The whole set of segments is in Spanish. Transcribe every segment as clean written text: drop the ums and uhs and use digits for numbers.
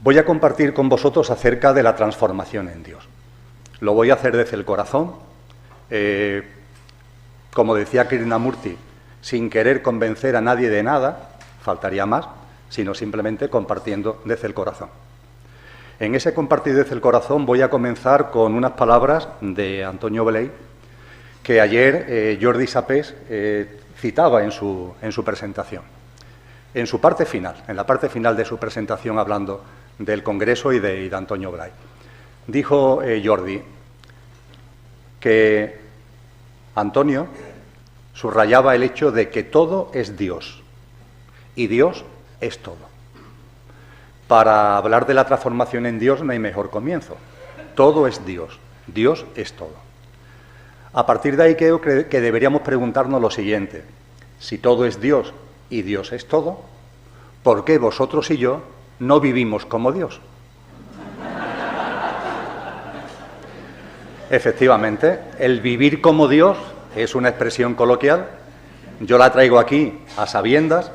Voy a compartir con vosotros acerca de la transformación en Dios. Lo voy a hacer desde el corazón, como decía Krishnamurti, sin querer convencer a nadie de nada, faltaría más, sino simplemente compartiendo desde el corazón. En ese compartir desde el corazón voy a comenzar con unas palabras de Antonio Blay, que ayer Jordi Sapés citaba en su presentación, en su parte final, en la parte final de su presentación, hablando del Congreso y de Antonio Blay. Dijo Jordi que Antonio subrayaba el hecho de que todo es Dios y Dios es todo. Para hablar de la transformación en Dios no hay mejor comienzo. Todo es Dios, Dios es todo. A partir de ahí creo que deberíamos preguntarnos lo siguiente: si todo es Dios y Dios es todo, ¿por qué vosotros y yo no vivimos como Dios? Efectivamente, el vivir como Dios es una expresión coloquial. Yo la traigo aquí a sabiendas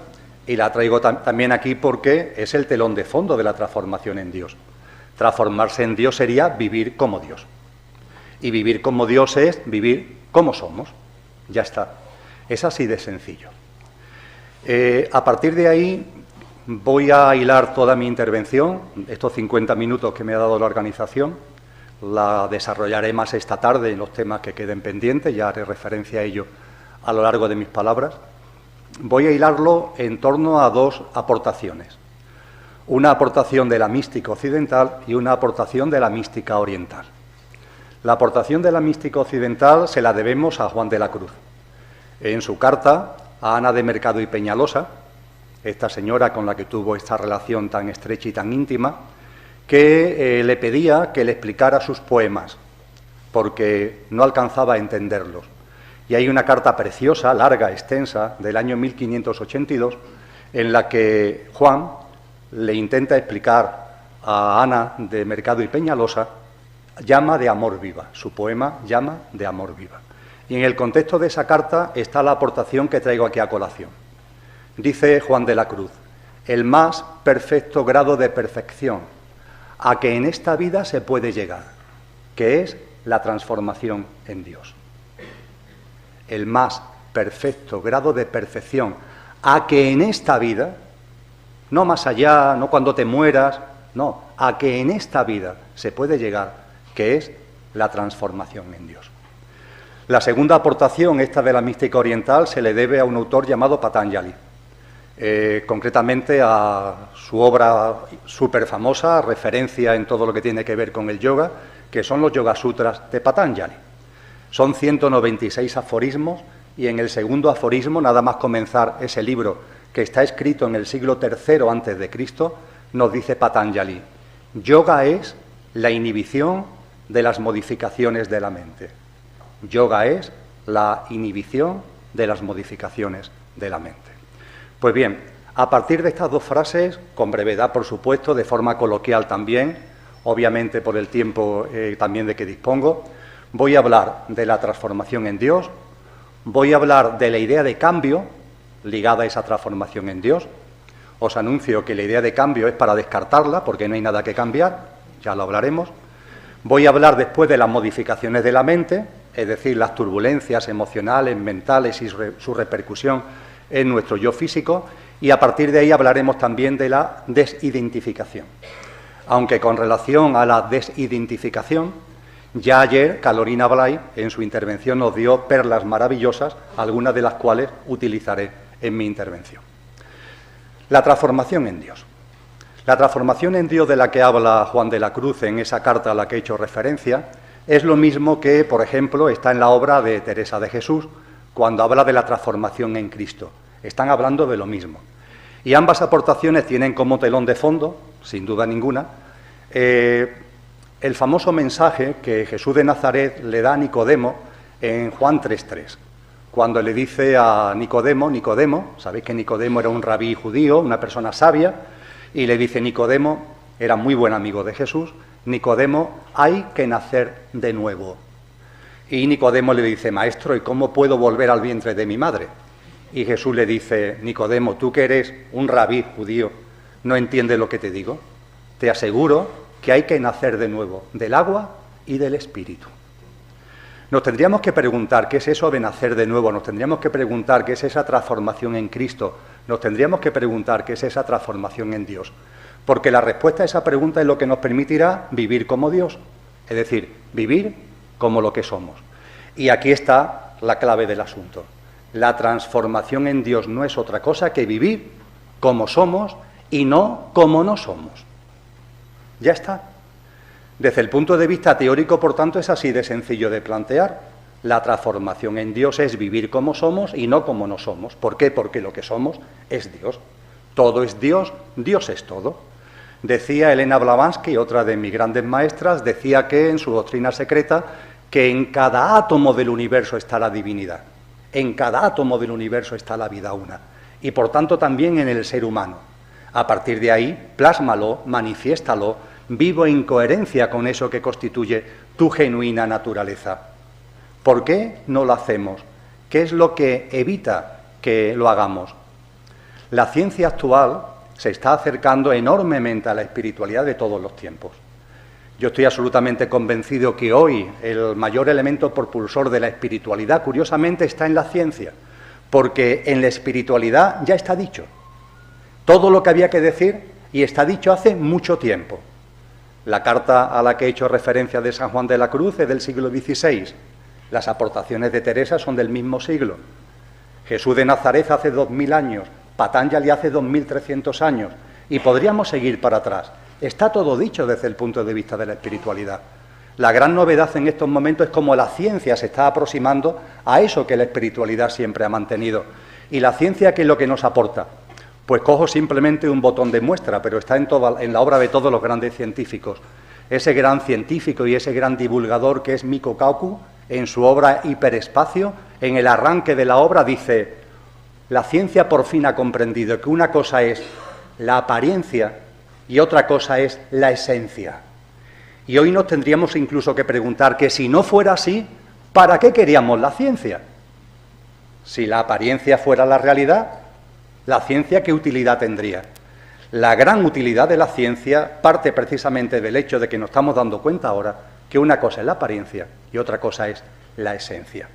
y la traigo también aquí porque es el telón de fondo de la transformación en Dios. Transformarse en Dios sería vivir como Dios. Y vivir como Dios es vivir como somos. Ya está. Es así de sencillo. A partir de ahí voy a hilar toda mi intervención, estos 50 minutos que me ha dado la organización. La desarrollaré más esta tarde en los temas que queden pendientes, ya haré referencia a ello a lo largo de mis palabras. Voy a hilarlo en torno a dos aportaciones. Una aportación de la mística occidental y una aportación de la mística oriental. La aportación de la mística occidental se la debemos a Juan de la Cruz. En su carta a Ana de Mercado y Peñalosa, esta señora con la que tuvo esta relación tan estrecha y tan íntima, que le pedía que le explicara sus poemas, porque no alcanzaba a entenderlos. Y hay una carta preciosa, larga, extensa, del año 1582, en la que Juan le intenta explicar a Ana de Mercado y Peñalosa Llama de amor viva, su poema Llama de amor viva. Y en el contexto de esa carta está la aportación que traigo aquí a colación. Dice Juan de la Cruz: el más perfecto grado de perfección a que en esta vida se puede llegar, que es la transformación en Dios. El más perfecto grado de perfección a que en esta vida, no más allá, no cuando te mueras, no, a que en esta vida se puede llegar, que es la transformación en Dios. La segunda aportación, esta de la mística oriental, se le debe a un autor llamado Patanjali, concretamente a su obra súper famosa, referencia en todo lo que tiene que ver con el yoga, que son los Yoga Sutras de Patanjali. Son 196 aforismos y en el segundo aforismo, nada más comenzar ese libro que está escrito en el siglo III a.C., nos dice Patanjali: yoga es la inhibición de las modificaciones de la mente. Yoga es la inhibición de las modificaciones de la mente. Pues bien, a partir de estas dos frases, con brevedad, por supuesto, de forma coloquial también, obviamente por el tiempo también de que dispongo, voy a hablar de la transformación en Dios, voy a hablar de la idea de cambio ligada a esa transformación en Dios. Os anuncio que la idea de cambio es para descartarla, porque no hay nada que cambiar, ya lo hablaremos. Voy a hablar después de las modificaciones de la mente, es decir, las turbulencias emocionales, mentales y su repercusión en nuestro yo físico, y a partir de ahí hablaremos también de la desidentificación. Aunque con relación a la desidentificación, ya ayer Carolina Blay en su intervención nos dio perlas maravillosas, algunas de las cuales utilizaré en mi intervención. La transformación en Dios. La transformación en Dios de la que habla Juan de la Cruz en esa carta a la que he hecho referencia es lo mismo que, por ejemplo, está en la obra de Teresa de Jesús, cuando habla de la transformación en Cristo. Están hablando de lo mismo. Y ambas aportaciones tienen como telón de fondo, sin duda ninguna, el famoso mensaje que Jesús de Nazaret le da a Nicodemo en Juan 3:3. Cuando le dice a Nicodemo, sabéis que Nicodemo era un rabí judío, una persona sabia, y le dice: Nicodemo era muy buen amigo de Jesús, Nicodemo, hay que nacer de nuevo. Y Nicodemo le dice: maestro, ¿y cómo puedo volver al vientre de mi madre? Y Jesús le dice: Nicodemo, tú que eres un rabí judío, ¿no entiendes lo que te digo? te aseguro que hay que nacer de nuevo, del agua y del Espíritu. Nos tendríamos que preguntar qué es eso de nacer de nuevo, nos tendríamos que preguntar qué es esa transformación en Cristo, nos tendríamos que preguntar qué es esa transformación en Dios, porque la respuesta a esa pregunta es lo que nos permitirá vivir como Dios, es decir, vivir como lo que somos. Y aquí está la clave del asunto. La transformación en Dios no es otra cosa que vivir como somos y no como no somos. Ya está. Desde el punto de vista teórico, por tanto, es así de sencillo de plantear. La transformación en Dios es vivir como somos y no como no somos. ¿Por qué? Porque lo que somos es Dios. Todo es Dios, Dios es todo. Decía Elena Blavatsky, otra de mis grandes maestras, decía que en su doctrina secreta, que en cada átomo del universo está la divinidad. En cada átomo del universo está la vida una. Y por tanto también en el ser humano. A partir de ahí, plásmalo, manifiéstalo, vivo en coherencia con eso que constituye tu genuina naturaleza. ¿Por qué no lo hacemos? ¿Qué es lo que evita que lo hagamos? La ciencia actual se está acercando enormemente a la espiritualidad de todos los tiempos. Yo estoy absolutamente convencido que hoy el mayor elemento propulsor de la espiritualidad, curiosamente, está en la ciencia, porque en la espiritualidad ya está dicho todo lo que había que decir y está dicho hace mucho tiempo. La carta a la que he hecho referencia de San Juan de la Cruz es del siglo XVI. Las aportaciones de Teresa son del mismo siglo. Jesús de Nazaret hace 2000 años, Patanjali hace 2300 años, y podríamos seguir para atrás. Está todo dicho desde el punto de vista de la espiritualidad. La gran novedad en estos momentos es cómo la ciencia se está aproximando a eso que la espiritualidad siempre ha mantenido. ¿Y la ciencia qué es lo que nos aporta? Pues cojo simplemente un botón de muestra, pero está en la obra de todos los grandes científicos. Ese gran científico y ese gran divulgador que es Mikko Kaukku, en su obra Hiperespacio, en el arranque de la obra dice: la ciencia por fin ha comprendido que una cosa es la apariencia y otra cosa es la esencia. Y hoy nos tendríamos incluso que preguntar que si no fuera así, ¿para qué queríamos la ciencia? Si la apariencia fuera la realidad, ¿la ciencia qué utilidad tendría? La gran utilidad de la ciencia parte precisamente del hecho de que nos estamos dando cuenta ahora que una cosa es la apariencia y otra cosa es la esencia.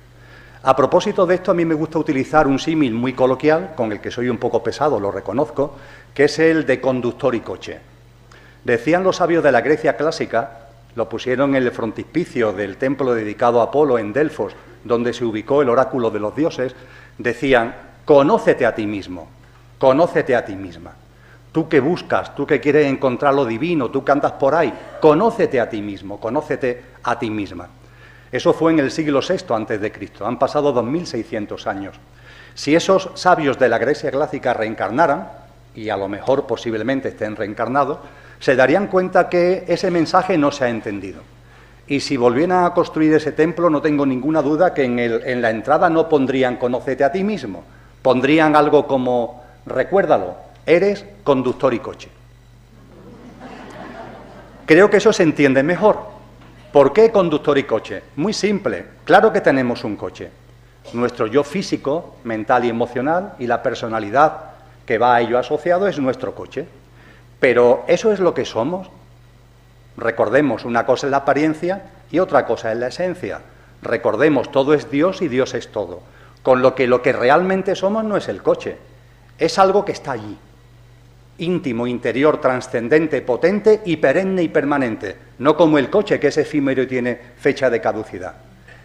A propósito de esto, a mí me gusta utilizar un símil muy coloquial, con el que soy un poco pesado, lo reconozco, que es el de conductor y coche. Decían los sabios de la Grecia clásica, lo pusieron en el frontispicio del templo dedicado a Apolo en Delfos, donde se ubicó el oráculo de los dioses, decían: conócete a ti mismo, conócete a ti misma. Tú que buscas, tú que quieres encontrar lo divino, tú que andas por ahí, conócete a ti mismo, conócete a ti misma. Eso fue en el siglo VI antes de Cristo. Han pasado 2600 años. Si esos sabios de la Grecia clásica reencarnaran, y a lo mejor posiblemente estén reencarnados, se darían cuenta que ese mensaje no se ha entendido. Y si volvieran a construir ese templo, no tengo ninguna duda que en la entrada no pondrían conócete a ti mismo, pondrían algo como recuérdalo, eres conductor y coche. Creo que eso se entiende mejor. ¿Por qué conductor y coche? Muy simple. Claro que tenemos un coche. Nuestro yo físico, mental y emocional y la personalidad que va a ello asociado es nuestro coche. Pero ¿eso es lo que somos? Recordemos, una cosa es la apariencia y otra cosa es la esencia. Recordemos, todo es Dios y Dios es todo. Con lo que realmente somos no es el coche, es algo que está allí. Íntimo, interior, trascendente, potente y perenne y permanente, no como el coche que es efímero y tiene fecha de caducidad.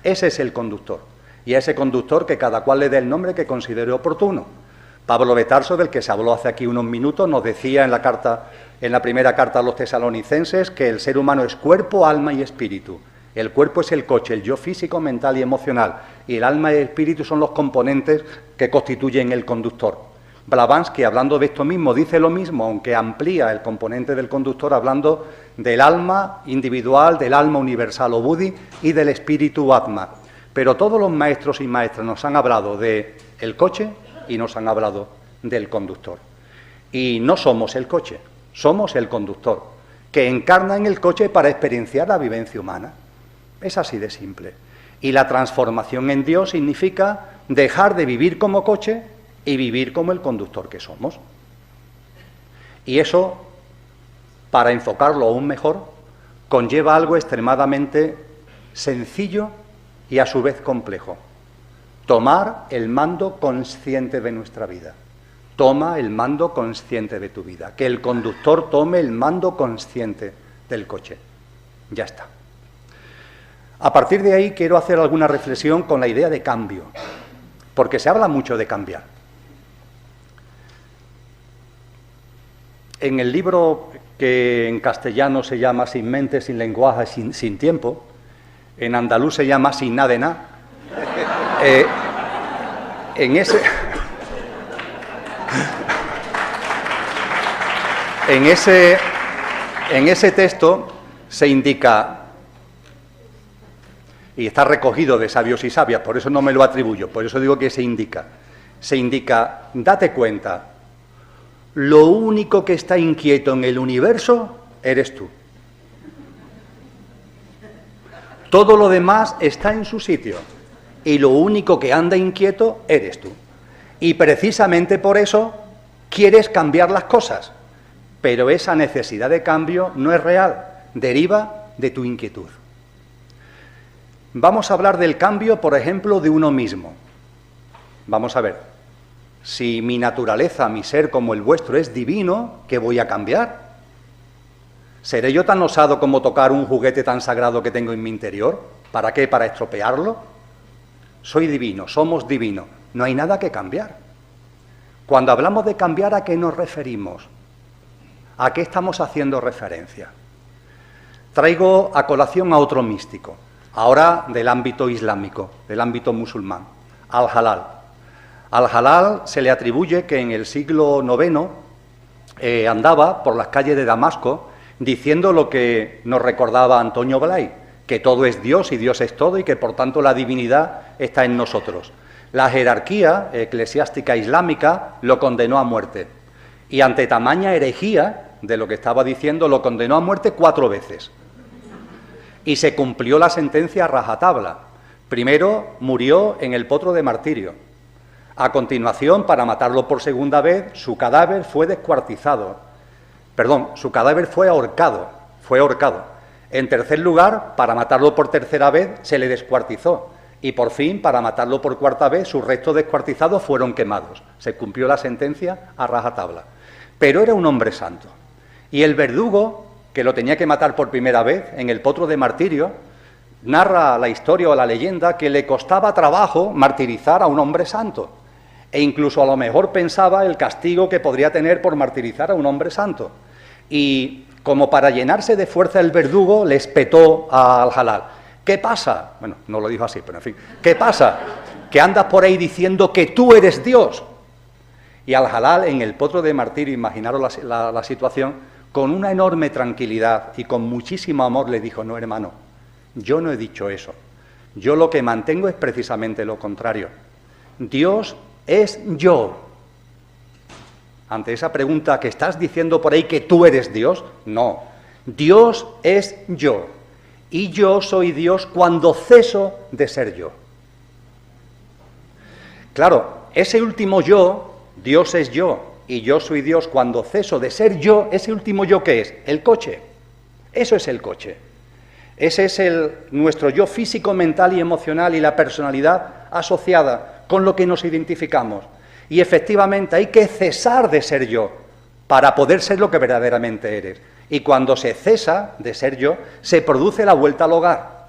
Ese es el conductor, y a ese conductor que cada cual le dé el nombre que considere oportuno. Pablo de Tarso, del que se habló hace aquí unos minutos, nos decía en la primera carta a los tesalonicenses que el ser humano es cuerpo, alma y espíritu. El cuerpo es el coche, el yo físico, mental y emocional, y el alma y el espíritu son los componentes que constituyen el conductor. Blavatsky, hablando de esto mismo, dice lo mismo, aunque amplía el componente del conductor hablando del alma individual, del alma universal o buddhi y del espíritu atma. Pero todos los maestros y maestras nos han hablado del coche y nos han hablado del conductor. Y no somos el coche, somos el conductor, que encarna en el coche para experienciar la vivencia humana. Es así de simple. Y la transformación en Dios significa dejar de vivir como coche y vivir como el conductor que somos. Y eso para enfocarlo aún mejor, conlleva algo extremadamente sencillo y a su vez complejo. Tomar el mando consciente de nuestra vida. Toma el mando consciente de tu vida. Que el conductor tome el mando consciente del coche. Ya está. A partir de ahí quiero hacer alguna reflexión con la idea de cambio, porque se habla mucho de cambiar. En el libro que en castellano se llama Sin mente, sin lenguaje, sin tiempo, en andaluz se llama Sin nada de nada, en ese texto se indica, y está recogido de sabios y sabias, por eso no me lo atribuyo, por eso digo que se indica, date cuenta, lo único que está inquieto en el universo eres tú. Todo lo demás está en su sitio, y lo único que anda inquieto eres tú. Y precisamente por eso quieres cambiar las cosas, pero esa necesidad de cambio no es real, deriva de tu inquietud. Vamos a hablar del cambio, por ejemplo, de uno mismo. Vamos a ver, si mi naturaleza, mi ser como el vuestro es divino, ¿qué voy a cambiar? ¿Seré yo tan osado como tocar un juguete tan sagrado que tengo en mi interior? ¿Para qué? ¿Para estropearlo? Soy divino, somos divinos, no hay nada que cambiar. Cuando hablamos de cambiar, ¿a qué nos referimos? ¿A qué estamos haciendo referencia? Traigo a colación a otro místico, ahora del ámbito islámico, del ámbito musulmán, Al-Halal. Al-Halal se le atribuye que en el siglo IX andaba por las calles de Damasco diciendo lo que nos recordaba Antonio Blay, que todo es Dios y Dios es todo y que por tanto la divinidad está en nosotros. La jerarquía eclesiástica islámica lo condenó a muerte y ante tamaña herejía de lo que estaba diciendo lo condenó a muerte 4 veces. Y se cumplió la sentencia a rajatabla. Primero murió en el potro de martirio. A continuación, para matarlo por segunda vez, su cadáver fue descuartizado. Perdón, su cadáver fue ahorcado. En tercer lugar, para matarlo por tercera vez, se le descuartizó. Y por fin, para matarlo por cuarta vez, sus restos descuartizados fueron quemados. Se cumplió la sentencia a rajatabla. Pero era un hombre santo. Y el verdugo, que lo tenía que matar por primera vez en el potro de martirio, narra la historia o la leyenda que le costaba trabajo martirizar a un hombre santo. E incluso a lo mejor pensaba el castigo que podría tener por martirizar a un hombre santo. Y como para llenarse de fuerza el verdugo, le espetó a Al-Halal. ¿Qué pasa? Bueno, no lo dijo así, pero en fin. ¿Qué pasa? Que andas por ahí diciendo que tú eres Dios. Y Al-Halal, en el potro de martirio, imaginaros la situación, con una enorme tranquilidad y con muchísimo amor le dijo, no, hermano, yo no he dicho eso. Yo lo que mantengo es precisamente lo contrario. Dios es yo. Ante esa pregunta que estás diciendo por ahí que tú eres Dios, no. Dios es yo. Y yo soy Dios cuando ceso de ser yo. Claro, ese último yo, Dios es yo, y yo soy Dios cuando ceso de ser yo, ese último yo, ¿qué es? El coche. Eso es el coche. Ese es nuestro yo físico, mental y emocional y la personalidad asociada con lo que nos identificamos. Y efectivamente hay que cesar de ser yo para poder ser lo que verdaderamente eres. Y cuando se cesa de ser yo, se produce la vuelta al hogar,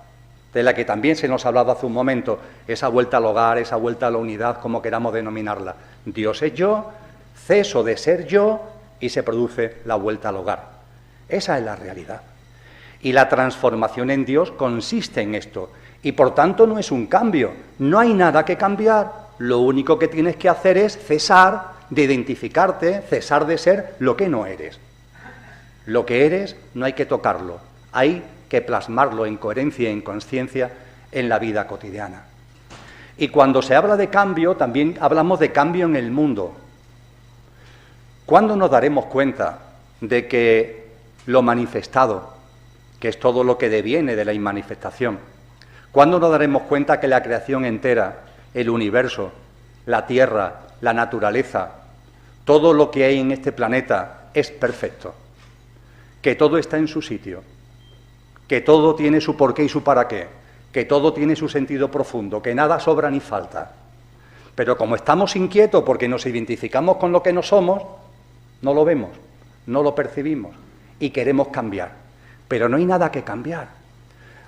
de la que también se nos ha hablado hace un momento, esa vuelta al hogar, esa vuelta a la unidad, como queramos denominarla. Dios es yo, ceso de ser yo y se produce la vuelta al hogar. Esa es la realidad. Y la transformación en Dios consiste en esto. Y por tanto no es un cambio, no hay nada que cambiar. Lo único que tienes que hacer es cesar de identificarte, cesar de ser lo que no eres. Lo que eres no hay que tocarlo, hay que plasmarlo en coherencia y en consciencia en la vida cotidiana. Y cuando se habla de cambio, también hablamos de cambio en el mundo. ¿Cuándo nos daremos cuenta de que lo manifestado, que es todo lo que deviene de la inmanifestación, cuándo nos daremos cuenta que la creación entera, el universo, la tierra, la naturaleza, todo lo que hay en este planeta es perfecto? que todo está en su sitio, que todo tiene su porqué y su para qué, que todo tiene su sentido profundo, que nada sobra ni falta. Pero como estamos inquietos porque nos identificamos con lo que no somos, no lo vemos, no lo percibimos y queremos cambiar. Pero no hay nada que cambiar.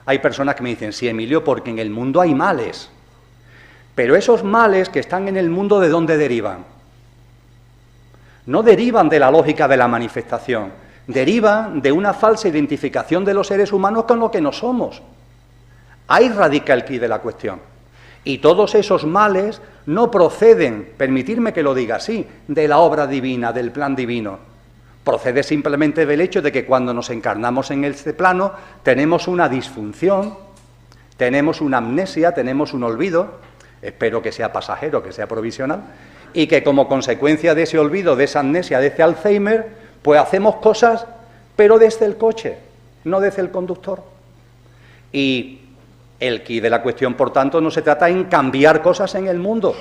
Hay personas que me dicen, sí, Emilio, porque en el mundo hay males. Pero esos males que están en el mundo, ¿de dónde derivan? No derivan de la lógica de la manifestación, derivan de una falsa identificación de los seres humanos con lo que no somos. Ahí radica el quid de la cuestión. Y todos esos males no proceden, permitirme que lo diga así, de la obra divina, del plan divino. Procede simplemente del hecho de que cuando nos encarnamos en este plano tenemos una disfunción, tenemos una amnesia, tenemos un olvido, espero que sea pasajero, que sea provisional, y que como consecuencia de ese olvido, de esa amnesia, de ese Alzheimer, pues hacemos cosas, pero desde el coche, no desde el conductor. Y el quid de la cuestión, por tanto, no se trata en cambiar cosas en el mundo.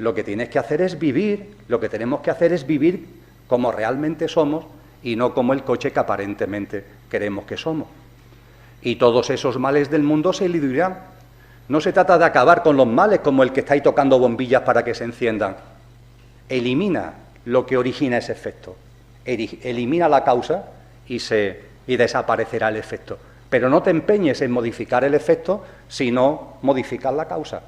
Lo que tienes que hacer es vivir, lo que tenemos que hacer es vivir como realmente somos y no como el coche que aparentemente creemos que somos. Y todos esos males del mundo se eliminarán. No se trata de acabar con los males como el que está ahí tocando bombillas para que se enciendan. Elimina lo que origina ese efecto. Elimina la causa y desaparecerá el efecto. Pero no te empeñes en modificar el efecto, sino modificar la causa.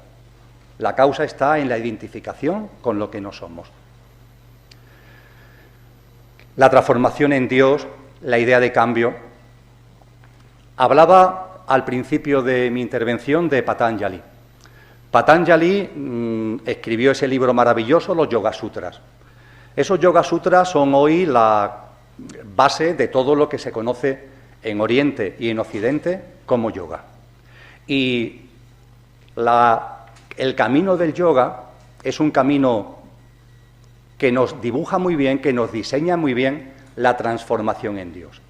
La causa está en la identificación con lo que no somos. La transformación en Dios, la idea de cambio. Hablaba al principio de mi intervención de Patanjali. Patanjali escribió ese libro maravilloso, los Yoga Sutras. Esos Yoga Sutras son hoy la base de todo lo que se conoce en Oriente y en Occidente como yoga. Y el camino del yoga es un camino que nos dibuja muy bien, que nos diseña muy bien la transformación en Dios.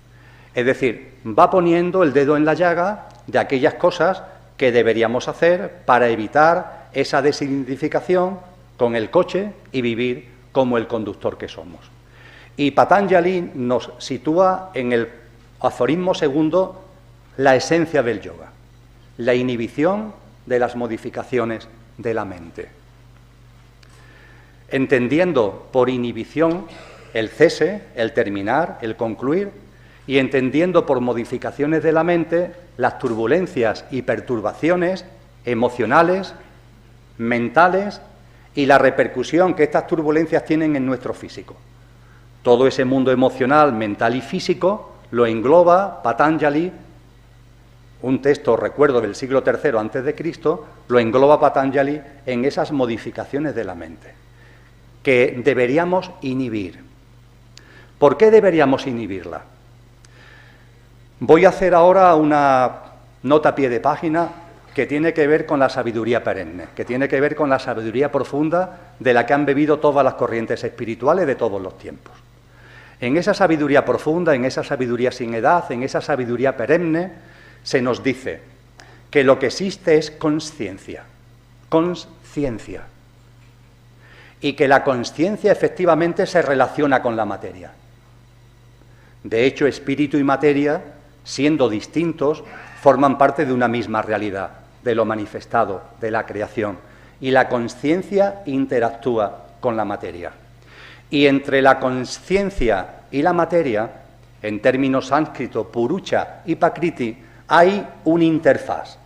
Es decir, va poniendo el dedo en la llaga de aquellas cosas que deberíamos hacer para evitar esa desidentificación con el coche y vivir como el conductor que somos. Y Patanjali nos sitúa en el aforismo segundo la esencia del yoga, la inhibición de las modificaciones de la mente. Entendiendo por inhibición el cese, el terminar, el concluir, y entendiendo por modificaciones de la mente las turbulencias y perturbaciones emocionales, mentales y la repercusión que estas turbulencias tienen en nuestro físico. Todo ese mundo emocional, mental y físico lo engloba Patanjali, un texto, recuerdo, del siglo III a.C., lo engloba Patanjali en esas modificaciones de la mente, que deberíamos inhibir. ¿Por qué deberíamos inhibirla? Voy a hacer ahora una nota a pie de página que tiene que ver con la sabiduría perenne, que tiene que ver con la sabiduría profunda de la que han bebido todas las corrientes espirituales de todos los tiempos. En esa sabiduría profunda, en esa sabiduría sin edad, en esa sabiduría perenne, se nos dice que lo que existe es consciencia, consciencia, y que la consciencia efectivamente se relaciona con la materia. De hecho, espíritu y materia, siendo distintos, forman parte de una misma realidad, de lo manifestado, de la creación, y la consciencia interactúa con la materia. Y entre la consciencia y la materia, en términos sánscritos, purucha y pakriti, hay una interfaz,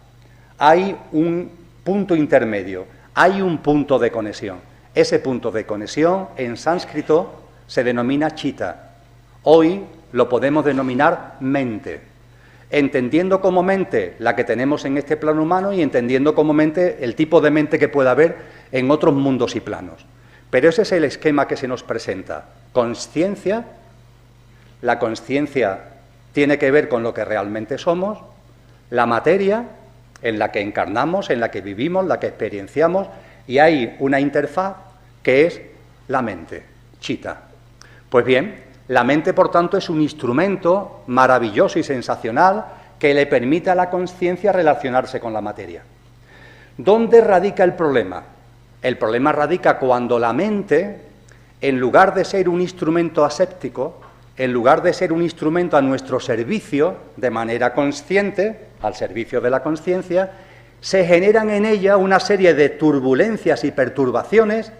hay un punto intermedio, hay un punto de conexión. Ese punto de conexión en sánscrito se denomina chitta. Hoy lo podemos denominar mente, entendiendo como mente la que tenemos en este plano humano y entendiendo como mente el tipo de mente que pueda haber en otros mundos y planos. Pero ese es el esquema que se nos presenta. Consciencia, la consciencia tiene que ver con lo que realmente somos, la materia en la que encarnamos, en la que vivimos, la que experienciamos, y hay una interfaz que es la mente, chitta. Pues bien, la mente, por tanto, es un instrumento maravilloso y sensacional que le permite a la consciencia relacionarse con la materia. ¿Dónde radica el problema? El problema radica cuando la mente, en lugar de ser un instrumento aséptico, en lugar de ser un instrumento a nuestro servicio, de manera consciente, al servicio de la conciencia, se generan en ella una serie de turbulencias y perturbaciones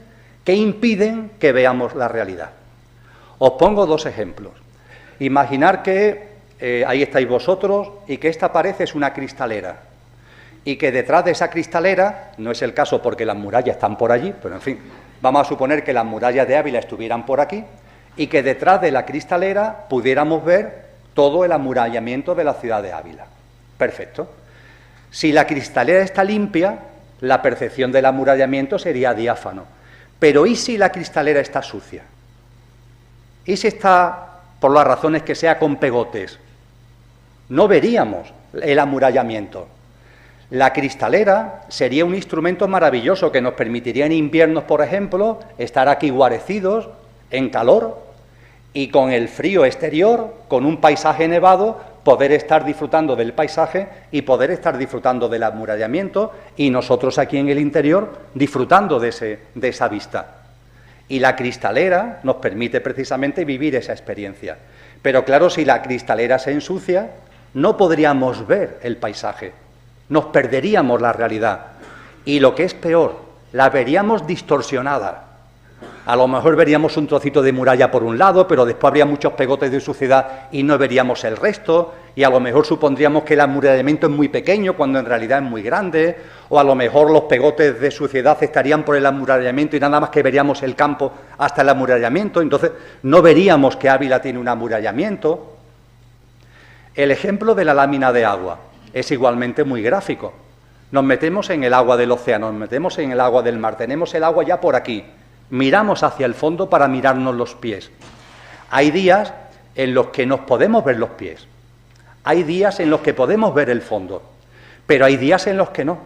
que impiden que veamos la realidad. Os pongo dos ejemplos. Imaginar que ahí estáis vosotros y que esta pared es una cristalera y que detrás de esa cristalera, no es el caso porque las murallas están por allí, pero en fin, vamos a suponer que las murallas de Ávila estuvieran por aquí y que detrás de la cristalera pudiéramos ver todo el amurallamiento de la ciudad de Ávila. Perfecto. Si la cristalera está limpia, la percepción del amurallamiento sería diáfano. Pero ¿y si la cristalera está sucia? ¿Y si está, por las razones que sea, con pegotes? No veríamos el amurallamiento. La cristalera sería un instrumento maravilloso que nos permitiría en inviernos, por ejemplo, estar aquí guarecidos, en calor, y con el frío exterior, con un paisaje nevado, poder estar disfrutando del paisaje y poder estar disfrutando del amurallamiento, y nosotros aquí en el interior disfrutando de esa vista. Y la cristalera nos permite precisamente vivir esa experiencia. Pero claro, si la cristalera se ensucia, no podríamos ver el paisaje, nos perderíamos la realidad. Y lo que es peor, la veríamos distorsionada. A lo mejor veríamos un trocito de muralla por un lado, pero después habría muchos pegotes de suciedad y no veríamos el resto, y a lo mejor supondríamos que el amurallamiento es muy pequeño cuando en realidad es muy grande, o a lo mejor los pegotes de suciedad estarían por el amurallamiento y nada más que veríamos el campo hasta el amurallamiento, entonces no veríamos que Ávila tiene un amurallamiento. El ejemplo de la lámina de agua es igualmente muy gráfico. Nos metemos en el agua del océano, nos metemos en el agua del mar, tenemos el agua ya por aquí. Miramos hacia el fondo para mirarnos los pies. Hay días en los que nos podemos ver los pies. Hay días en los que podemos ver el fondo. Pero hay días en los que no.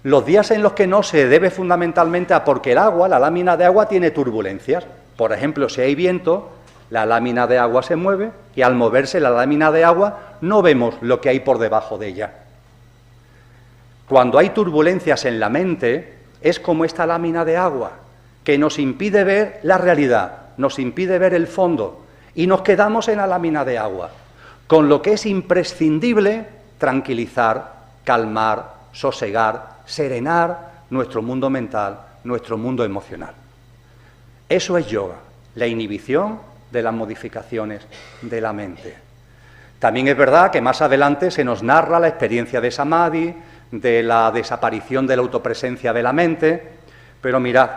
Los días en los que no se debe fundamentalmente a porque el agua, la lámina de agua, tiene turbulencias. Por ejemplo, si hay viento, la lámina de agua se mueve y al moverse la lámina de agua no vemos lo que hay por debajo de ella. Cuando hay turbulencias en la mente, es como esta lámina de agua, que nos impide ver la realidad, nos impide ver el fondo, y nos quedamos en la lámina de agua, con lo que es imprescindible tranquilizar, calmar, sosegar, serenar nuestro mundo mental, nuestro mundo emocional. Eso es yoga, la inhibición de las modificaciones de la mente. También es verdad que más adelante se nos narra la experiencia de Samadhi, de la desaparición de la autopresencia de la mente, pero mirad,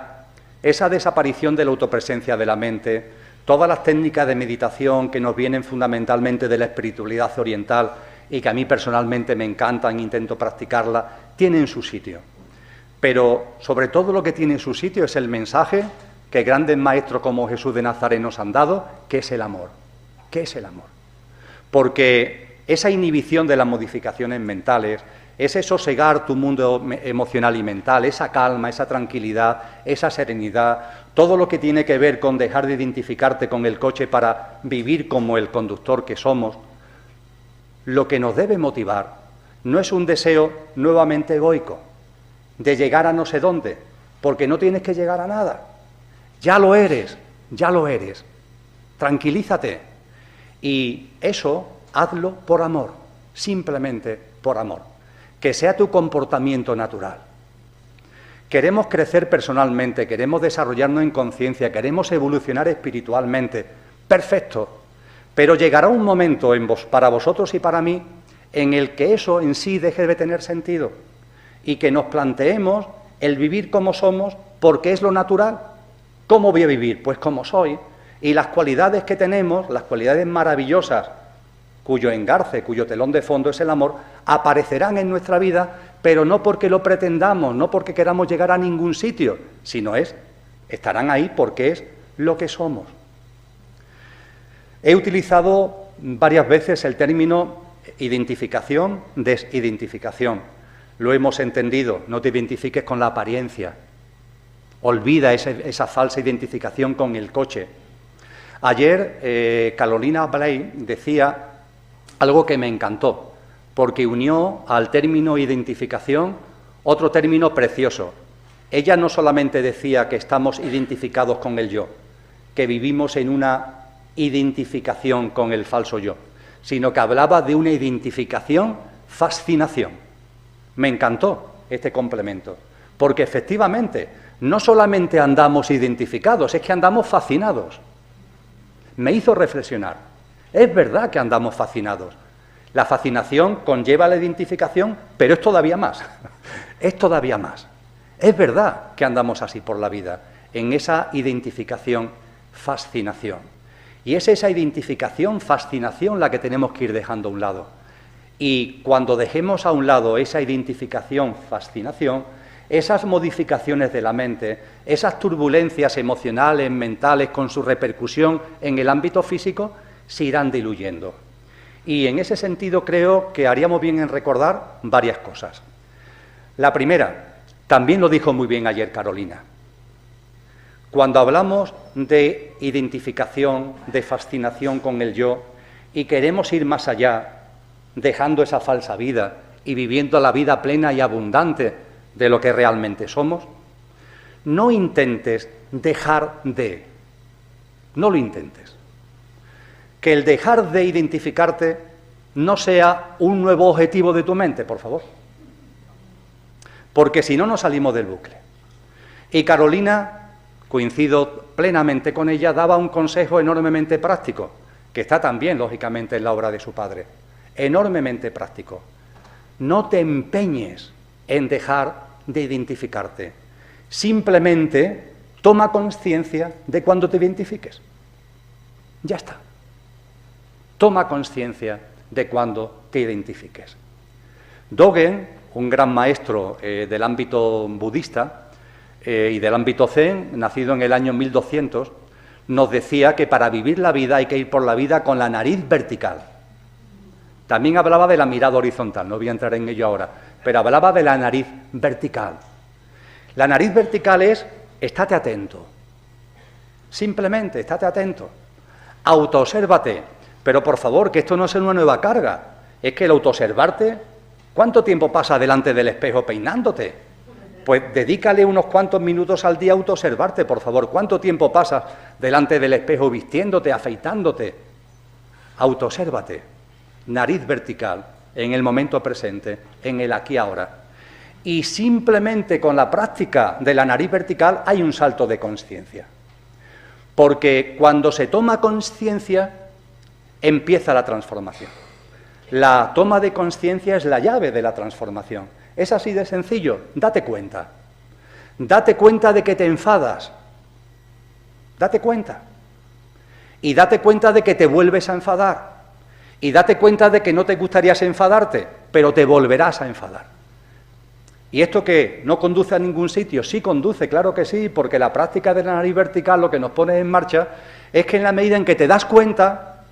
esa desaparición de la autopresencia de la mente, todas las técnicas de meditación que nos vienen fundamentalmente de la espiritualidad oriental y que a mí personalmente me encantan, intento practicarla, tienen su sitio. Pero sobre todo lo que tiene su sitio es el mensaje que grandes maestros como Jesús de Nazaret nos han dado, que es el amor. ¿Qué es el amor? Porque esa inhibición de las modificaciones mentales, ese sosegar tu mundo emocional y mental, esa calma, esa tranquilidad, esa serenidad, todo lo que tiene que ver con dejar de identificarte con el coche para vivir como el conductor que somos, lo que nos debe motivar no es un deseo nuevamente egoico, de llegar a no sé dónde, porque no tienes que llegar a nada. Ya lo eres, ya lo eres. Tranquilízate. Y eso hazlo por amor, simplemente por amor. Que sea tu comportamiento natural. Queremos crecer personalmente, queremos desarrollarnos en conciencia, queremos evolucionar espiritualmente. Perfecto. Pero llegará un momento para vosotros y para mí en el que eso en sí deje de tener sentido y que nos planteemos el vivir como somos porque es lo natural. ¿Cómo voy a vivir? Pues como soy. Y las cualidades que tenemos, las cualidades maravillosas, cuyo engarce, cuyo telón de fondo es el amor, aparecerán en nuestra vida, pero no porque lo pretendamos, no porque queramos llegar a ningún sitio, sino estarán ahí porque es lo que somos. He utilizado varias veces el término identificación, desidentificación. Lo hemos entendido, no te identifiques con la apariencia. Olvida esa falsa identificación con el coche. Ayer Carolina Bley decía algo que me encantó, porque unió al término identificación otro término precioso. Ella no solamente decía que estamos identificados con el yo, que vivimos en una identificación con el falso yo, sino que hablaba de una identificación, fascinación. Me encantó este complemento, porque efectivamente no solamente andamos identificados, es que andamos fascinados. Me hizo reflexionar. Es verdad que andamos fascinados. La fascinación conlleva la identificación, pero es todavía más. Es todavía más. Es verdad que andamos así por la vida, en esa identificación, fascinación. Y es esa identificación, fascinación la que tenemos que ir dejando a un lado. Y cuando dejemos a un lado esa identificación, fascinación, esas modificaciones de la mente, esas turbulencias emocionales, mentales, con su repercusión en el ámbito físico, se irán diluyendo. Y en ese sentido creo que haríamos bien en recordar varias cosas. La primera, también lo dijo muy bien ayer Carolina. Cuando hablamos de identificación, de fascinación con el yo, y queremos ir más allá, dejando esa falsa vida y viviendo la vida plena y abundante de lo que realmente somos, no intentes dejar de, no lo intentes. Que el dejar de identificarte no sea un nuevo objetivo de tu mente, por favor. Porque si no, nos salimos del bucle. Y Carolina, coincido plenamente con ella, daba un consejo enormemente práctico, que está también, lógicamente, en la obra de su padre. Enormemente práctico. No te empeñes en dejar de identificarte. Simplemente toma conciencia de cuando te identifiques. Ya está. Toma conciencia de cuando te identifiques. Dogen, un gran maestro del ámbito budista y del ámbito zen, nacido en el año 1200, nos decía que para vivir la vida hay que ir por la vida con la nariz vertical. También hablaba de la mirada horizontal, no voy a entrar en ello ahora, pero hablaba de la nariz vertical. La nariz vertical es, estate atento. Simplemente, estate atento. Autoobsérvate. Pero por favor, que esto no sea una nueva carga. Es que el autoobservarte, ¿cuánto tiempo pasa delante del espejo peinándote? Pues dedícale unos cuantos minutos al día a autoobservarte, por favor. ¿Cuánto tiempo pasas delante del espejo vistiéndote, afeitándote? Autoobsérvate. Nariz vertical, en el momento presente, en el aquí ahora. Y simplemente con la práctica de la nariz vertical hay un salto de conciencia. Porque cuando se toma conciencia, empieza la transformación. La toma de conciencia es la llave de la transformación. Es así de sencillo. Date cuenta. Date cuenta de que te enfadas. Date cuenta. Y date cuenta de que te vuelves a enfadar. Y date cuenta de que no te gustaría enfadarte, pero te volverás a enfadar. ¿Y esto qué? ¿No conduce a ningún sitio? Sí conduce, claro que sí, porque la práctica de la nariz vertical lo que nos pone en marcha es que en la medida en que te das cuenta,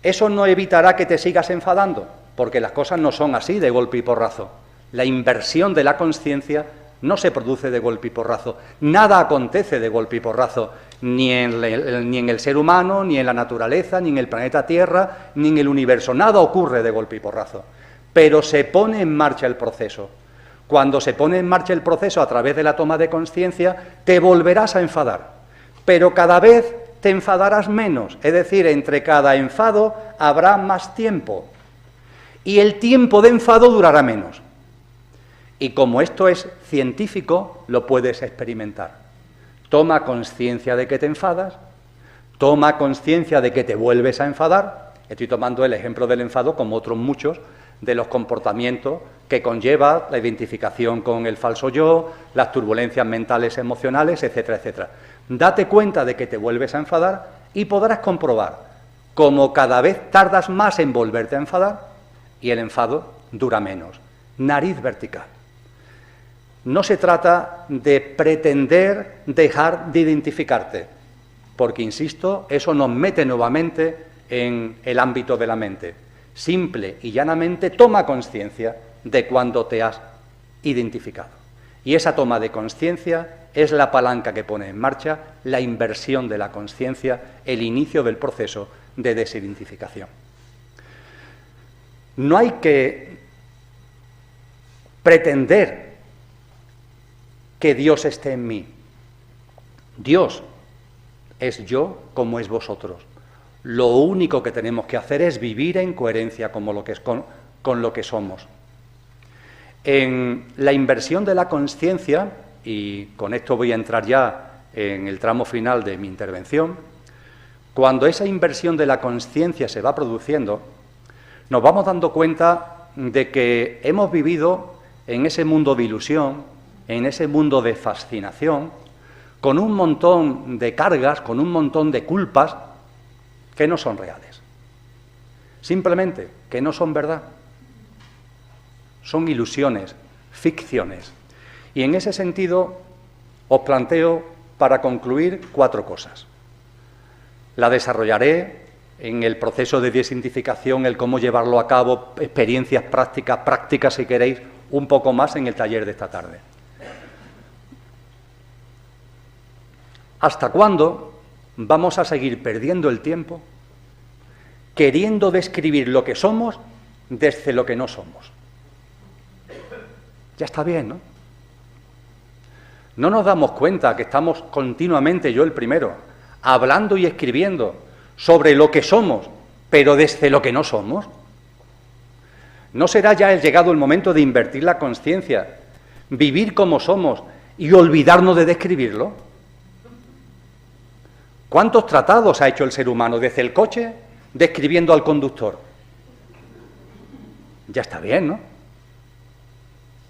eso no evitará que te sigas enfadando, porque las cosas no son así de golpe y porrazo. La inversión de la conciencia no se produce de golpe y porrazo. Nada acontece de golpe y porrazo, ni en el ser humano, ni en la naturaleza, ni en el planeta Tierra, ni en el universo. Nada ocurre de golpe y porrazo. Pero se pone en marcha el proceso. Cuando se pone en marcha el proceso a través de la toma de conciencia, te volverás a enfadar. Pero cada vez te enfadarás menos, es decir, entre cada enfado habrá más tiempo. Y el tiempo de enfado durará menos. Y como esto es científico, lo puedes experimentar. Toma conciencia de que te enfadas, toma conciencia de que te vuelves a enfadar. Estoy tomando el ejemplo del enfado, como otros muchos, de los comportamientos que conlleva la identificación con el falso yo, las turbulencias mentales, emocionales, etcétera, etcétera. Date cuenta de que te vuelves a enfadar y podrás comprobar cómo cada vez tardas más en volverte a enfadar y el enfado dura menos. Nariz vertical. No se trata de pretender dejar de identificarte, porque, insisto, eso nos mete nuevamente en el ámbito de la mente. Simple y llanamente toma conciencia de cuando te has identificado. Y esa toma de conciencia es la palanca que pone en marcha la inversión de la conciencia, el inicio del proceso de desidentificación. No hay que pretender que Dios esté en mí. Dios es yo como es vosotros. Lo único que tenemos que hacer es vivir en coherencia con lo que somos. En la inversión de la consciencia, y con esto voy a entrar ya en el tramo final de mi intervención, cuando esa inversión de la consciencia se va produciendo, nos vamos dando cuenta de que hemos vivido en ese mundo de ilusión, en ese mundo de fascinación, con un montón de cargas, con un montón de culpas que no son reales. Simplemente que no son verdad. Son ilusiones, ficciones. Y en ese sentido os planteo, para concluir, 4 cosas. La desarrollaré en el proceso de desidentificación, el cómo llevarlo a cabo, experiencias prácticas si queréis, un poco más en el taller de esta tarde. ¿Hasta cuándo vamos a seguir perdiendo el tiempo queriendo describir lo que somos desde lo que no somos? Ya está bien, ¿no? No nos damos cuenta que estamos continuamente, yo el primero, hablando y escribiendo sobre lo que somos, pero desde lo que no somos. ¿No será ya llegado el momento de invertir la consciencia, vivir como somos y olvidarnos de describirlo? ¿Cuántos tratados ha hecho el ser humano desde el coche describiendo al conductor? Ya está bien, ¿no?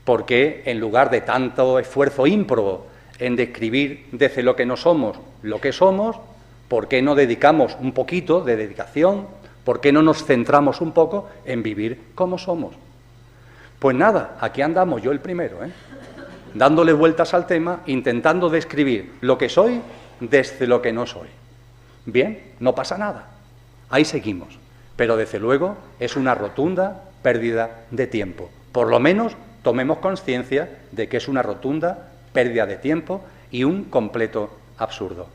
Porque en lugar de tanto esfuerzo ímprobo en describir desde lo que no somos lo que somos, ¿por qué no dedicamos un poquito de dedicación? ¿Por qué no nos centramos un poco en vivir como somos? Pues nada, aquí andamos, yo el primero, dándole vueltas al tema, intentando describir lo que soy desde lo que no soy. Bien, no pasa nada, ahí seguimos, pero desde luego es una rotunda pérdida de tiempo. Por lo menos tomemos conciencia de que es una rotunda pérdida de tiempo y un completo absurdo.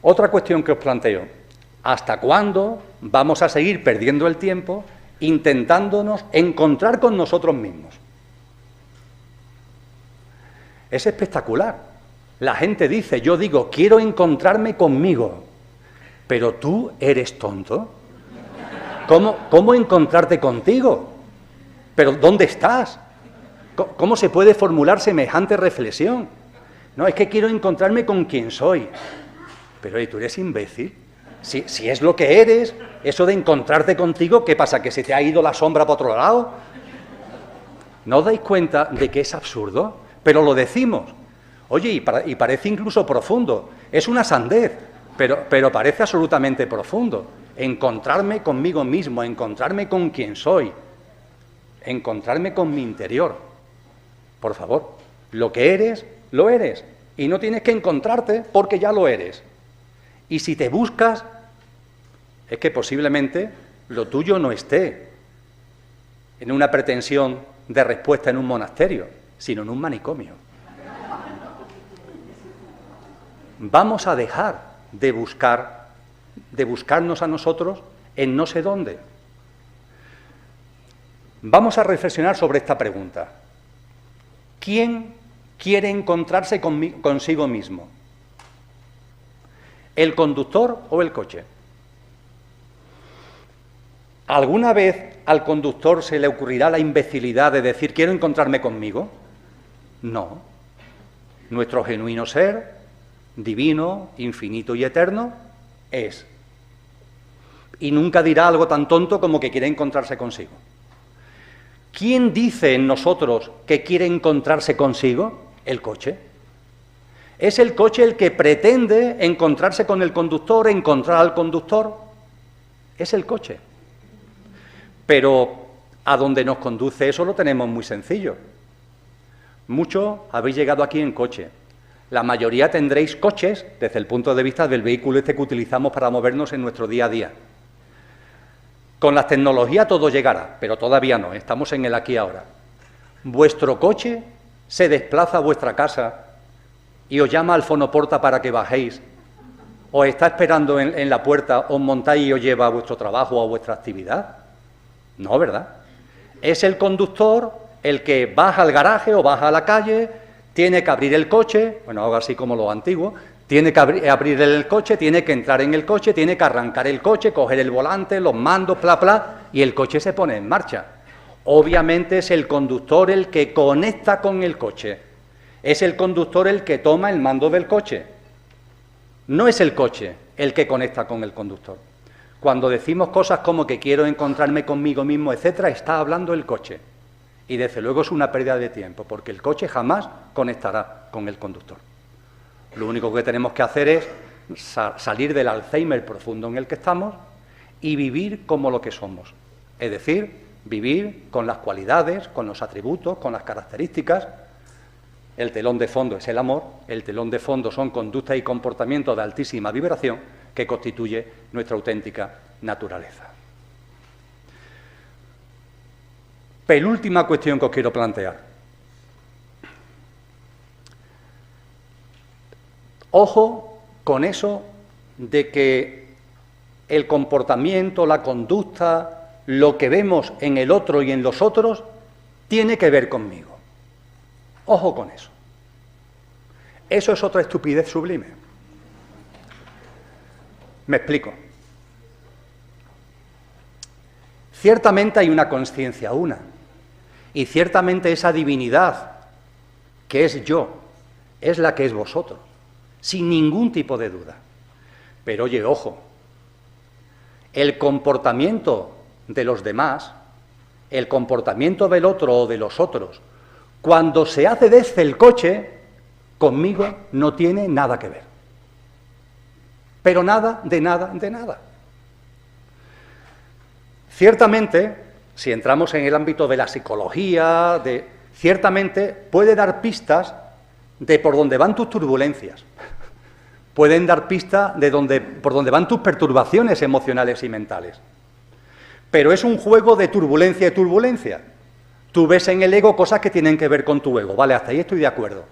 Otra cuestión que os planteo: ¿hasta cuándo vamos a seguir perdiendo el tiempo intentándonos encontrar con nosotros mismos? Es espectacular. La gente dice, yo digo, quiero encontrarme conmigo, pero tú eres tonto. ¿Cómo encontrarte contigo? ¿Pero dónde estás? ¿Cómo se puede formular semejante reflexión? No, es que quiero encontrarme con quien soy. Pero tú eres imbécil. Si es lo que eres, eso de encontrarte contigo, ¿qué pasa? ¿Que se te ha ido la sombra para otro lado? ¿No os dais cuenta de que es absurdo? Pero lo decimos. Oye, y parece incluso profundo. Es una sandez, pero parece absolutamente profundo. Encontrarme conmigo mismo, encontrarme con quien soy, encontrarme con mi interior. Por favor, lo que eres, lo eres. Y no tienes que encontrarte porque ya lo eres. Y si te buscas, es que posiblemente lo tuyo no esté en una pretensión de respuesta en un monasterio, sino en un manicomio. Vamos a dejar de buscarnos a nosotros en no sé dónde. Vamos a reflexionar sobre esta pregunta. ¿Quién quiere encontrarse consigo mismo? ¿El conductor o el coche? ¿Alguna vez al conductor se le ocurrirá la imbecilidad de decir quiero encontrarme conmigo? No. Nuestro genuino ser, divino, infinito y eterno, es. Y nunca dirá algo tan tonto como que quiere encontrarse consigo. ¿Quién dice en nosotros que quiere encontrarse consigo? El coche. ¿Es el coche el que pretende encontrarse con el conductor, encontrar al conductor? Es el coche. Pero a donde nos conduce eso lo tenemos muy sencillo. Muchos habéis llegado aquí en coche. La mayoría tendréis coches desde el punto de vista del vehículo que utilizamos para movernos en nuestro día a día. Con la tecnología todo llegará, pero todavía no, estamos en el aquí y ahora. Vuestro coche se desplaza a vuestra casa y os llama al fonoporta para que bajéis, os está esperando en la puerta, os montáis y os lleva a vuestro trabajo o a vuestra actividad. No, ¿verdad? Es el conductor el que baja al garaje o baja a la calle, tiene que abrir el coche, bueno, ahora así como lo antiguo, Tiene que abrir el coche, tiene que entrar en el coche, tiene que arrancar el coche, coger el volante, los mandos, bla, bla, y el coche se pone en marcha. Obviamente es el conductor el que conecta con el coche. Es el conductor el que toma el mando del coche. No es el coche el que conecta con el conductor. Cuando decimos cosas como que quiero encontrarme conmigo mismo, etcétera, está hablando el coche. Y desde luego es una pérdida de tiempo, porque el coche jamás conectará con el conductor. Lo único que tenemos que hacer es salir del Alzheimer profundo en el que estamos y vivir como lo que somos. Es decir, vivir con las cualidades, con los atributos, con las características. El telón de fondo es el amor, el telón de fondo son conductas y comportamientos de altísima vibración que constituye nuestra auténtica naturaleza. Penúltima cuestión que os quiero plantear. Ojo con eso de que el comportamiento, la conducta, lo que vemos en el otro y en los otros, tiene que ver conmigo. Ojo con eso. Eso es otra estupidez sublime. Me explico. Ciertamente hay una conciencia una, y ciertamente esa divinidad que es yo, es la que es vosotros, sin ningún tipo de duda. Pero oye, ojo, el comportamiento de los demás, el comportamiento del otro o de los otros, cuando se hace desde el coche, conmigo no tiene nada que ver. Pero nada, de nada, de nada. Ciertamente, si entramos en el ámbito de la psicología, ciertamente puede dar pistas de por dónde van tus turbulencias. Pueden dar pistas de por dónde van tus perturbaciones emocionales y mentales. Pero es un juego de turbulencia y turbulencia. Tú ves en el ego cosas que tienen que ver con tu ego, vale, hasta ahí estoy de acuerdo.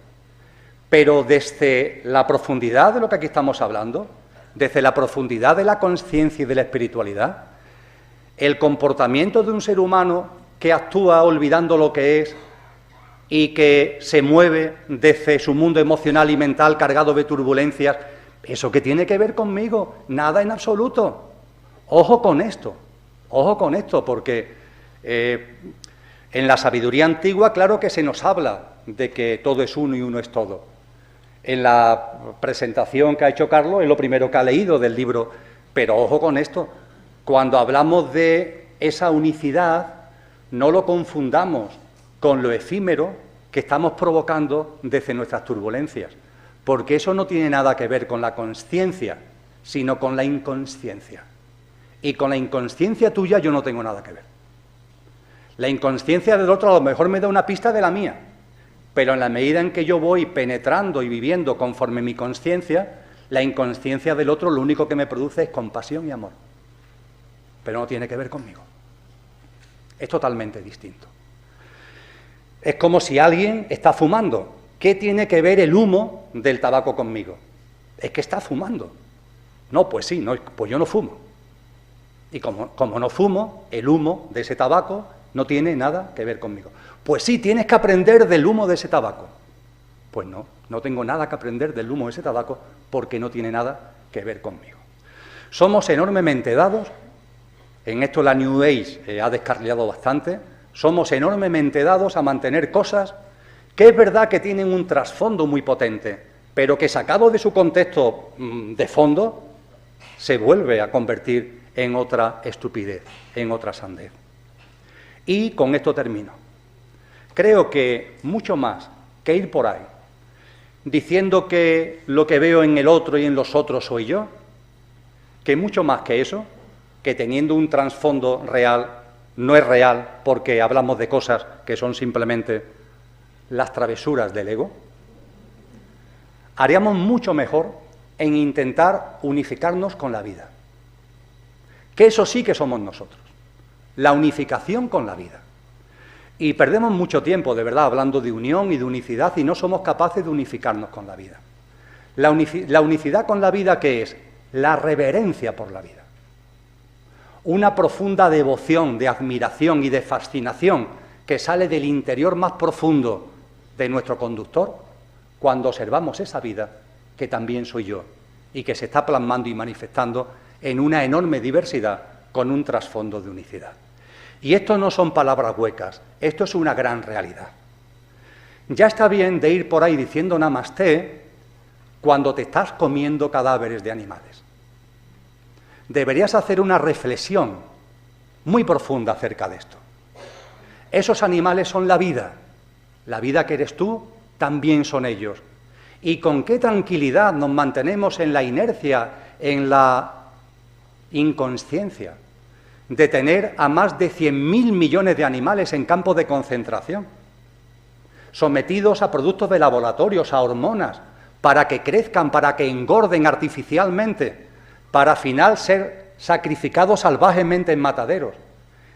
Pero desde la profundidad de lo que aquí estamos hablando, desde la profundidad de la conciencia y de la espiritualidad, el comportamiento de un ser humano que actúa olvidando lo que es y que se mueve desde su mundo emocional y mental cargado de turbulencias, ¿eso qué tiene que ver conmigo? Nada en absoluto. Ojo con esto, porque en la sabiduría antigua, claro que se nos habla de que todo es uno y uno es todo. En la presentación que ha hecho Carlos, es lo primero que ha leído del libro, pero ojo con esto, cuando hablamos de esa unicidad, no lo confundamos con lo efímero que estamos provocando desde nuestras turbulencias, porque eso no tiene nada que ver con la consciencia, sino con la inconsciencia. Y con la inconsciencia tuya yo no tengo nada que ver. La inconsciencia del otro a lo mejor me da una pista de la mía, pero en la medida en que yo voy penetrando y viviendo conforme mi consciencia, la inconsciencia del otro lo único que me produce es compasión y amor. Pero no tiene que ver conmigo. Es totalmente distinto. Es como si alguien está fumando. ¿Qué tiene que ver el humo del tabaco conmigo? Es que está fumando. No, pues sí, no, pues yo no fumo. Y como no fumo, el humo de ese tabaco no tiene nada que ver conmigo. Pues sí, tienes que aprender del humo de ese tabaco. Pues no, no tengo nada que aprender del humo de ese tabaco porque no tiene nada que ver conmigo. Somos enormemente dados, en esto la New Age ha descarrilado bastante, somos enormemente dados a mantener cosas que es verdad que tienen un trasfondo muy potente, pero que sacado de su contexto de fondo, se vuelve a convertir en otra estupidez, en otra sandez. Y con esto termino. Creo que mucho más que ir por ahí, diciendo que lo que veo en el otro y en los otros soy yo, que mucho más que eso, que teniendo un trasfondo real, no es real porque hablamos de cosas que son simplemente las travesuras del ego, haríamos mucho mejor en intentar unificarnos con la vida. Que eso sí que somos nosotros, la unificación con la vida. Y perdemos mucho tiempo, de verdad, hablando de unión y de unicidad y no somos capaces de unificarnos con la vida. La unicidad con la vida, ¿qué es? La reverencia por la vida. Una profunda devoción, de admiración y de fascinación que sale del interior más profundo de nuestro conductor cuando observamos esa vida que también soy yo y que se está plasmando y manifestando en una enorme diversidad con un trasfondo de unicidad. Y esto no son palabras huecas, esto es una gran realidad. Ya está bien de ir por ahí diciendo namasté cuando te estás comiendo cadáveres de animales. Deberías hacer una reflexión muy profunda acerca de esto. Esos animales son la vida que eres tú también son ellos. Y con qué tranquilidad nos mantenemos en la inercia, en la inconsciencia de tener a más de 100.000 millones de animales en campos de concentración, sometidos a productos de laboratorios, a hormonas, para que crezcan, para que engorden artificialmente, para al final ser sacrificados salvajemente en mataderos.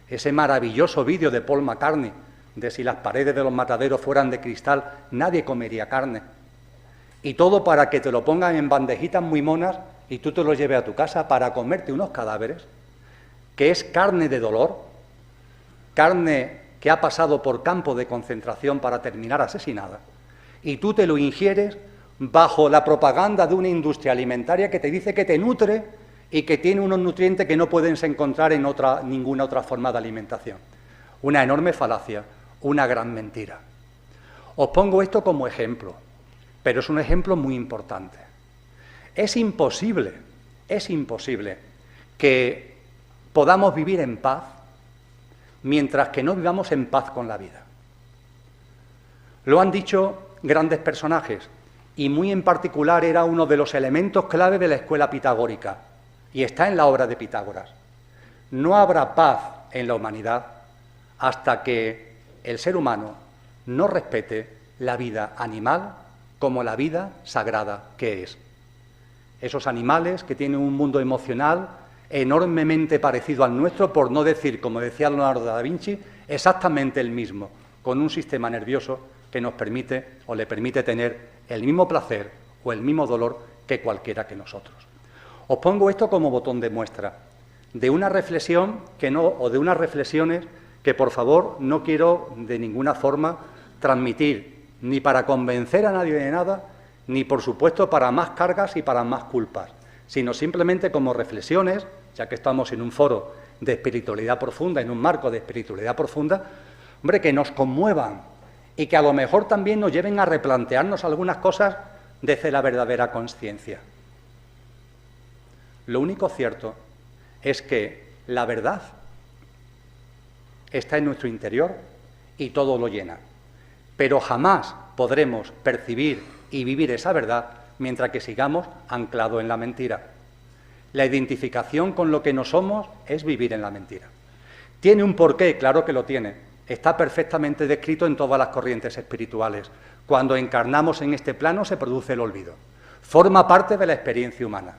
Ese maravilloso vídeo de Paul McCartney, de si las paredes de los mataderos fueran de cristal, nadie comería carne. Y todo para que te lo pongan en bandejitas muy monas y tú te lo lleves a tu casa para comerte unos cadáveres, que es carne de dolor, carne que ha pasado por campo de concentración para terminar asesinada, y tú te lo ingieres bajo la propaganda de una industria alimentaria que te dice que te nutre y que tiene unos nutrientes que no pueden encontrar en ninguna otra forma de alimentación. Una enorme falacia, una gran mentira. Os pongo esto como ejemplo, pero es un ejemplo muy importante. Es imposible que podamos vivir en paz mientras que no vivamos en paz con la vida. Lo han dicho grandes personajes, y muy en particular era uno de los elementos clave de la escuela pitagórica, y está en la obra de Pitágoras. No habrá paz en la humanidad hasta que el ser humano no respete la vida animal como la vida sagrada que es. Esos animales que tienen un mundo emocional enormemente parecido al nuestro, por no decir, como decía Leonardo da Vinci, exactamente el mismo, con un sistema nervioso que nos permite o le permite tener el mismo placer o el mismo dolor que cualquiera que nosotros. Os pongo esto como botón de muestra de una reflexión o de unas reflexiones que, por favor, no quiero de ninguna forma transmitir, ni para convencer a nadie de nada, ni, por supuesto, para más cargas y para más culpas, sino simplemente como reflexiones, ya que estamos en un foro de espiritualidad profunda, en un marco de espiritualidad profunda, hombre, que nos conmuevan y que a lo mejor también nos lleven a replantearnos algunas cosas desde la verdadera conciencia. Lo único cierto es que la verdad está en nuestro interior y todo lo llena, pero jamás podremos percibir y vivir esa verdad mientras que sigamos anclados en la mentira. La identificación con lo que no somos es vivir en la mentira. ¿Tiene un porqué? Claro que lo tiene. Está perfectamente descrito en todas las corrientes espirituales. Cuando encarnamos en este plano se produce el olvido. Forma parte de la experiencia humana.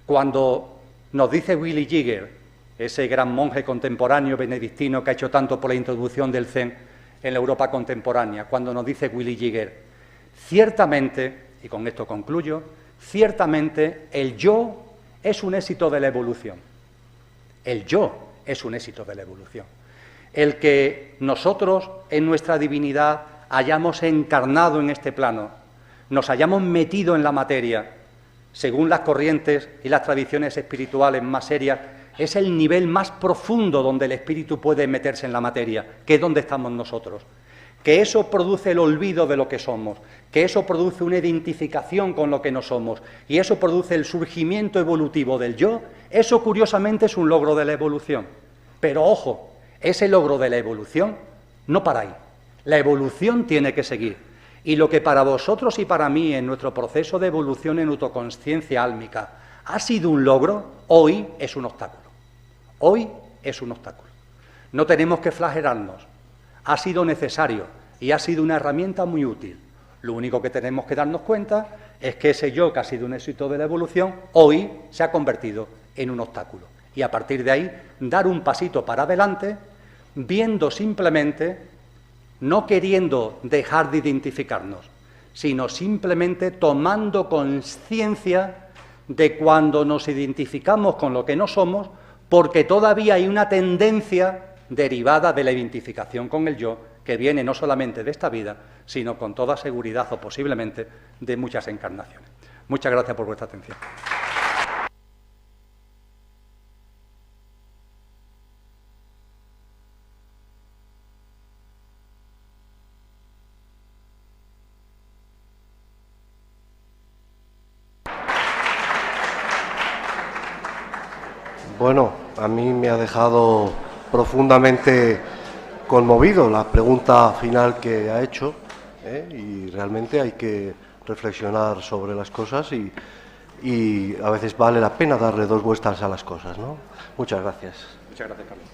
Cuando nos dice Willy Jigger, ese gran monje contemporáneo benedictino que ha hecho tanto por la introducción del Zen en la Europa contemporánea, cuando nos dice Willy Jigger, ciertamente, y con esto concluyo, ciertamente el yo es un éxito de la evolución. El yo es un éxito de la evolución. El que nosotros en nuestra divinidad hayamos encarnado en este plano, nos hayamos metido en la materia, según las corrientes y las tradiciones espirituales más serias, es el nivel más profundo donde el espíritu puede meterse en la materia, que es donde estamos nosotros. Que eso produce el olvido de lo que somos, que eso produce una identificación con lo que no somos, y eso produce el surgimiento evolutivo del yo, eso curiosamente es un logro de la evolución. Pero ojo, ese logro de la evolución no para ahí. La evolución tiene que seguir. Y lo que para vosotros y para mí en nuestro proceso de evolución en autoconsciencia álmica ha sido un logro, hoy es un obstáculo. Hoy es un obstáculo. No tenemos que flagelarnos. Ha sido necesario y ha sido una herramienta muy útil. Lo único que tenemos que darnos cuenta es que ese yo que ha sido un éxito de la evolución, hoy se ha convertido en un obstáculo. Y a partir de ahí, dar un pasito para adelante, viendo simplemente, no queriendo dejar de identificarnos, sino simplemente tomando conciencia de cuando nos identificamos con lo que no somos, porque todavía hay una tendencia derivada de la identificación con el yo, que viene no solamente de esta vida, sino con toda seguridad o posiblemente de muchas encarnaciones. Muchas gracias por vuestra atención. Bueno, a mí me ha dejado profundamente conmovido la pregunta final que ha hecho, y realmente hay que reflexionar sobre las cosas y a veces vale la pena darle dos vueltas a las cosas, ¿no? Muchas gracias. Muchas gracias, Carlos.